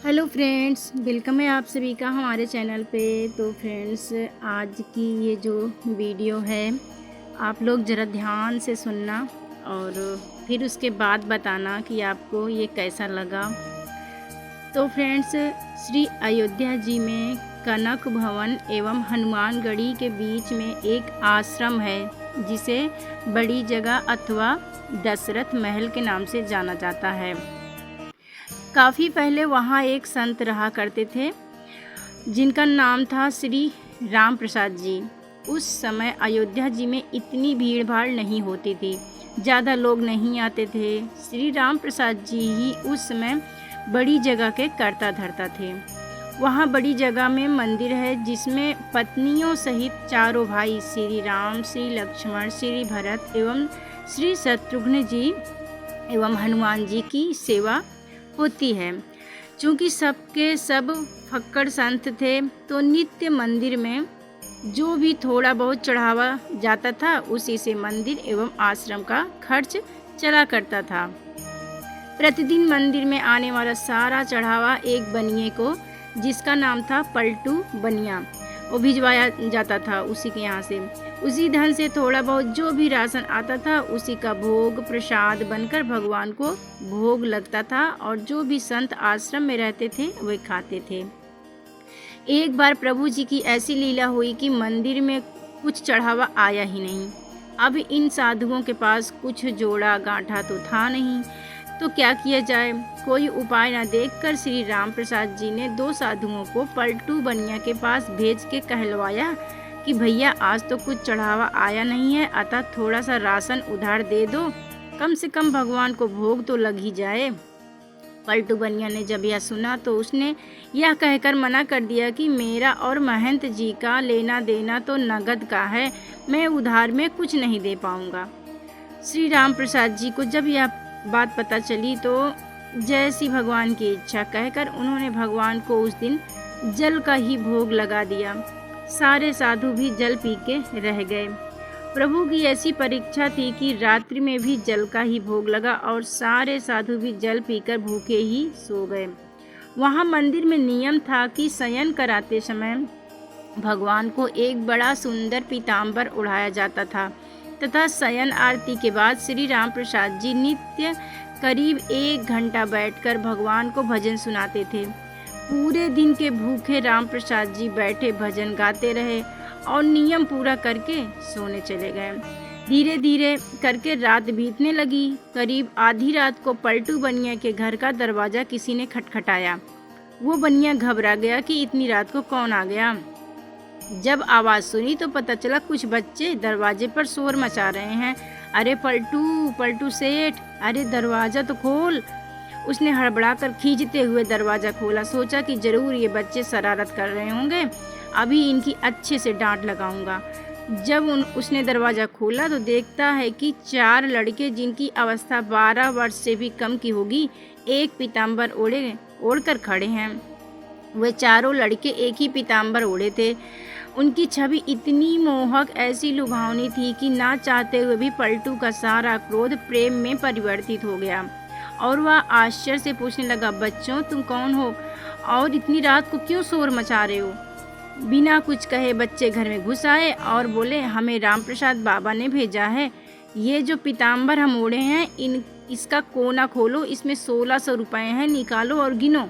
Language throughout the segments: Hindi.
हेलो फ्रेंड्स, वेलकम है आप सभी का हमारे चैनल पे। तो फ्रेंड्स, आज की ये जो वीडियो है आप लोग ज़रा ध्यान से सुनना और फिर उसके बाद बताना कि आपको ये कैसा लगा। तो फ्रेंड्स, श्री अयोध्या जी में कनक भवन एवं हनुमानगढ़ी के बीच में एक आश्रम है जिसे बड़ी जगह अथवा दशरथ महल के नाम से जाना जाता है। काफ़ी पहले वहाँ एक संत रहा करते थे जिनका नाम था श्री राम प्रसाद जी। उस समय अयोध्या जी में इतनी भीड़ भाड़ नहीं होती थी, ज़्यादा लोग नहीं आते थे। श्री राम प्रसाद जी ही उस समय बड़ी जगह के कर्ता धर्ता थे। वहाँ बड़ी जगह में मंदिर है जिसमें पत्नियों सहित चारों भाई श्री राम, श्री लक्ष्मण, श्री भरत एवं श्री शत्रुघ्न जी एवं हनुमान जी की सेवा होती है। चूँकि सबके सब फक्कड़ संत थे तो नित्य मंदिर में जो भी थोड़ा बहुत चढ़ावा जाता था उसी से मंदिर एवं आश्रम का खर्च चला करता था। प्रतिदिन मंदिर में आने वाला सारा चढ़ावा एक बनिए को, जिसका नाम था पलटू बनिया, वो भिजवाया जाता था उसी के यहाँ से। उसी धन से थोड़ा बहुत जो भी राशन आता था उसी का भोग प्रसाद बनकर भगवान को भोग लगता था और जो भी संत आश्रम में रहते थे वे खाते थे। एक बार प्रभु जी की ऐसी लीला हुई कि मंदिर में कुछ चढ़ावा आया ही नहीं। अब इन साधुओं के पास कुछ जोड़ा गांठा तो था नहीं, तो क्या किया जाए। कोई उपाय न देखकर श्री राम प्रसाद जी ने दो साधुओं को पलटू बनिया के पास भेज के कहलवाया कि भैया आज तो कुछ चढ़ावा आया नहीं है, अतः थोड़ा सा राशन उधार दे दो, कम से कम भगवान को भोग तो लग ही जाए। पलटू बनिया ने जब यह सुना तो उसने यह कहकर मना कर दिया कि मेरा और महंत जी का लेना देना तो नगद का है, मैं उधार में कुछ नहीं दे पाऊंगा। श्री राम प्रसाद जी को जब यह बात पता चली तो जैसी भगवान की इच्छा कहकर उन्होंने भगवान को उस दिन जल का ही भोग लगा दिया। सारे साधु भी जल पी के रह गए। प्रभु की ऐसी परीक्षा थी कि रात्रि में भी जल का ही भोग लगा और सारे साधु भी जल पीकर भूखे ही सो गए। वहाँ मंदिर में नियम था कि शयन कराते समय भगवान को एक बड़ा सुंदर पीताम्बर उड़ाया जाता था तथा शयन आरती के बाद श्री राम प्रसाद जी नित्य करीब 1 घंटा बैठकर भगवान को भजन सुनाते थे। पूरे दिन के भूखे राम प्रसाद जी बैठे भजन गाते रहे और नियम पूरा करके सोने चले गए। धीरे धीरे करके रात बीतने लगी। करीब आधी रात को पलटू बनिया के घर का दरवाज़ा किसी ने खटखटाया। वो बनिया घबरा गया कि इतनी रात को कौन आ गया। जब आवाज़ सुनी तो पता चला कुछ बच्चे दरवाजे पर शोर मचा रहे हैं। अरे पलटू पलटू सेठ, अरे दरवाज़ा तो खोल। उसने हड़बड़ाकर खींचते हुए दरवाज़ा खोला। सोचा कि ज़रूर ये बच्चे शरारत कर रहे होंगे, अभी इनकी अच्छे से डांट लगाऊंगा। जब उसने दरवाज़ा खोला तो देखता है कि 4 लड़के जिनकी अवस्था 12 वर्ष से भी कम की होगी एक पीताम्बर ओढ़कर खड़े हैं। वे चारों लड़के एक ही पीताम्बर ओढ़े थे। उनकी छवि इतनी मोहक, ऐसी लुभावनी थी कि ना चाहते हुए भी पलटू का सारा क्रोध प्रेम में परिवर्तित हो गया और वह आश्चर्य से पूछने लगा, बच्चों तुम कौन हो और इतनी रात को क्यों शोर मचा रहे हो। बिना कुछ कहे बच्चे घर में घुस आए और बोले, हमें राम प्रसाद बाबा ने भेजा है। ये जो पीताम्बर हम ओढ़े हैं इसका कोना खोलो, इसमें 1600 रुपये हैं, निकालो और गिनो।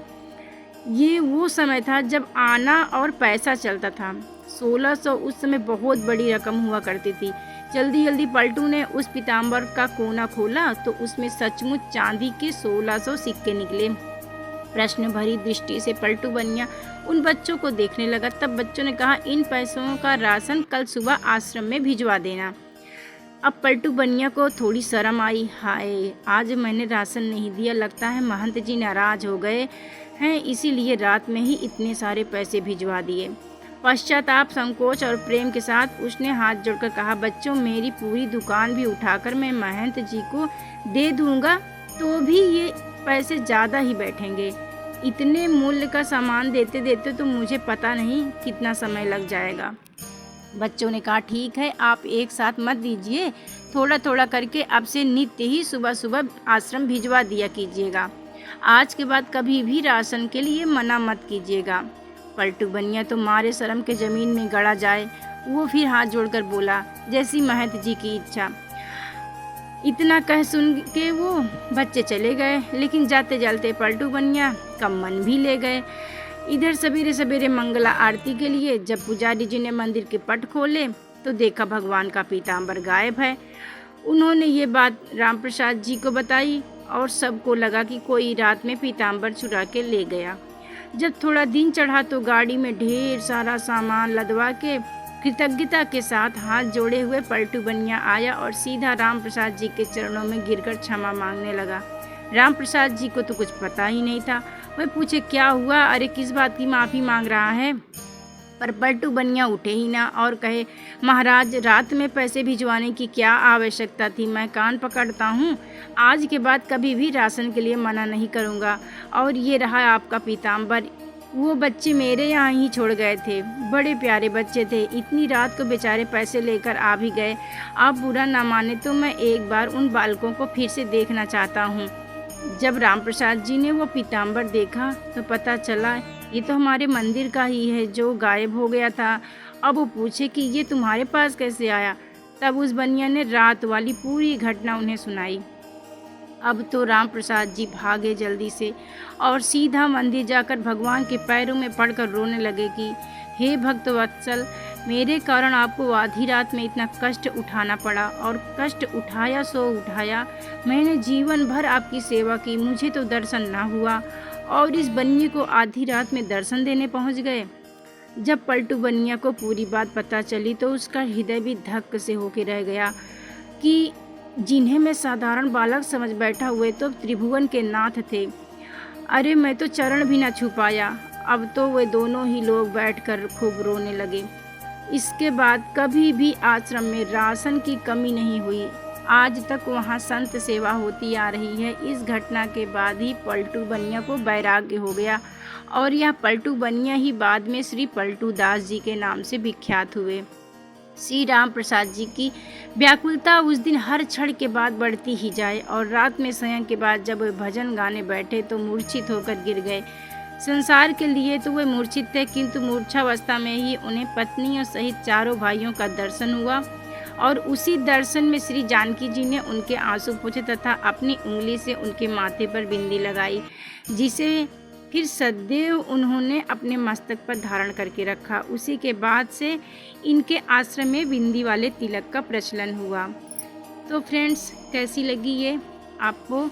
ये वो समय था जब आना और पैसा चलता था। 1600 उस समय बहुत बड़ी रकम हुआ करती थी। जल्दी जल्दी पलटू ने उस पीताम्बर का कोना खोला तो उसमें सचमुच चांदी के 1600 सिक्के निकले। प्रश्न भरी दृष्टि से पलटू बनिया उन बच्चों को देखने लगा। तब बच्चों ने कहा, इन पैसों का राशन कल सुबह आश्रम में भिजवा देना। अब पलटू बनिया को थोड़ी शर्म आई। हाय, आज मैंने राशन नहीं दिया, लगता है महंत जी नाराज हो गए हैं, इसीलिए रात में ही इतने सारे पैसे भिजवा दिए। पश्चाताप, संकोच और प्रेम के साथ उसने हाथ जोड़कर कहा, बच्चों मेरी पूरी दुकान भी उठाकर मैं महंत जी को दे दूंगा तो भी ये पैसे ज़्यादा ही बैठेंगे। इतने मूल्य का सामान देते देते तो मुझे पता नहीं कितना समय लग जाएगा। बच्चों ने कहा, ठीक है, आप एक साथ मत दीजिए, थोड़ा थोड़ा करके अब से नित्य ही सुबह सुबह आश्रम भिजवा दिया कीजिएगा। आज के बाद कभी भी राशन के लिए मना मत कीजिएगा। पलटू बनिया तो मारे शर्म के ज़मीन में गड़ा जाए। वो फिर हाथ जोड़कर बोला, जैसी महंत जी की इच्छा। इतना कह सुन के वो बच्चे चले गए, लेकिन जाते जाते पलटू बनिया का मन भी ले गए। इधर सवेरे सवेरे मंगला आरती के लिए जब पुजारी जी ने मंदिर के पट खोले तो देखा भगवान का पीताम्बर गायब है। उन्होंने ये बात राम प्रसाद जी को बताई और सबको लगा कि कोई रात में पीताम्बर चुरा के ले गया। जब थोड़ा दिन चढ़ा तो गाड़ी में ढेर सारा सामान लदवा के कृतज्ञता के साथ हाथ जोड़े हुए पलटू बनिया आया और सीधा राम प्रसाद जी के चरणों में गिरकर क्षमा मांगने लगा। राम प्रसाद जी को तो कुछ पता ही नहीं था। वह पूछे, क्या हुआ? अरे किस बात की माफ़ी मांग रहा है? पर पलटू बनिया उठे ही ना और कहे, महाराज, रात में पैसे भिजवाने की क्या आवश्यकता थी? मैं कान पकड़ता हूँ। आज के बाद कभी भी राशन के लिए मना नहीं करूँगा। और ये रहा आपका पीताम्बर। वो बच्चे मेरे यहाँ ही छोड़ गए थे, बड़े प्यारे बच्चे थे। इतनी रात को बेचारे पैसे लेकर आ भी गए। आप बुरा ना माने तो मैं एक बार उन बालकों को फिर से देखना चाहता हूँ। जब राम प्रसाद जी ने वो पीताम्बर देखा तो पता चला ये तो हमारे मंदिर का ही है जो गायब हो गया था। अब वो पूछे कि ये तुम्हारे पास कैसे आया? तब उस बनिया ने रात वाली पूरी घटना उन्हें सुनाई। अब तो राम प्रसाद जी भागे जल्दी से और सीधा मंदिर जाकर भगवान के पैरों में पड़कर रोने लगे कि हे भक्त वत्सल, मेरे कारण आपको आधी रात में इतना कष्ट उठाना पड़ा और कष्ट उठाया सो उठाया। मैंने जीवन भर आपकी सेवा की, मुझे तो दर्शन ना हुआ और इस बनिए को आधी रात में दर्शन देने पहुंच गए। जब पलटू बनिया को पूरी बात पता चली तो उसका हृदय भी धक्क से होके रह गया कि जिन्हें मैं साधारण बालक समझ बैठा हुए तो त्रिभुवन के नाथ थे। अरे मैं तो चरण भी न छू पाया। अब तो वे दोनों ही लोग बैठकर खूब रोने लगे। इसके बाद कभी भी आश्रम में राशन की कमी नहीं हुई। आज तक वहाँ संत सेवा होती आ रही है। इस घटना के बाद ही पलटू बनिया को वैराग्य हो गया और यह पलटू बनिया ही बाद में श्री पलटू दास जी के नाम से विख्यात हुए। श्री राम प्रसाद जी की व्याकुलता उस दिन हर क्षण के बाद बढ़ती ही जाए और रात में शयन के बाद जब वे भजन गाने बैठे तो मूर्छित होकर गिर गए। संसार के लिए तो वे मूर्छित थे, किंतु मूर्छावस्था में ही उन्हें पत्नियों सहित चारों भाइयों का दर्शन हुआ और उसी दर्शन में श्री जानकी जी ने उनके आंसू पोंछे तथा अपनी उंगली से उनके माथे पर बिंदी लगाई, जिसे फिर सदैव उन्होंने अपने मस्तक पर धारण करके रखा। उसी के बाद से इनके आश्रम में बिंदी वाले तिलक का प्रचलन हुआ। तो फ्रेंड्स, कैसी लगी ये आपको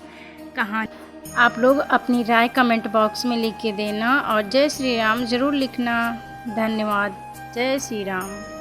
कहानी? आप लोग अपनी राय कमेंट बॉक्स में लिख के देना और जय श्री राम ज़रूर लिखना। धन्यवाद। जय श्री राम।